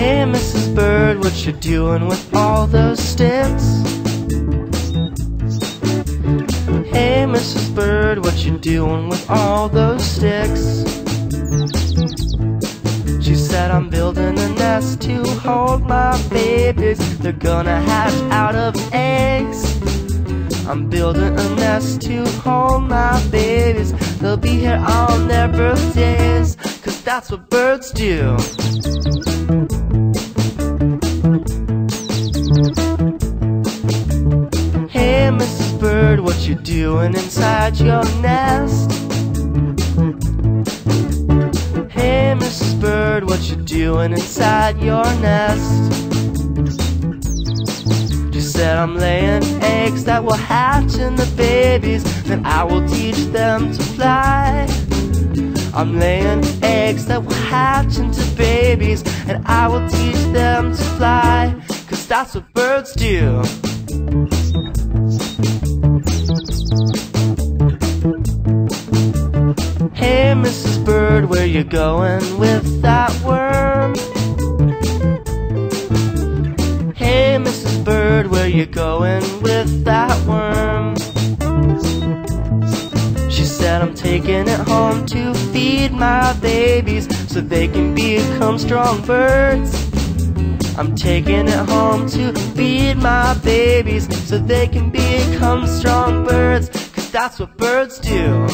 Hey, Mrs. Bird, what you doing with all those sticks? Hey, Mrs. Bird, what you doing with all those sticks? She said, I'm building a nest to hold my babies. They're gonna hatch out of eggs. I'm building a nest to hold my babies. They'll be here on their birthdays, 'cause that's what birds do. Hey, Mrs. Bird, what you doing inside your nest? Hey, Mrs. Bird, what you doing inside your nest? She said, I'm laying eggs that will hatch into babies, then I will teach them to fly. I'm laying eggs that will hatch into babies, and I will teach them to fly, 'cause that's what birds do. Hey, Mrs. Bird, where you going with that worm? Hey, Mrs. Bird, where you going with that worm? She said, I'm taking it home to feed my babies so they can become strong birds. I'm taking it home to feed my babies so they can become strong birds, 'cause that's what birds do.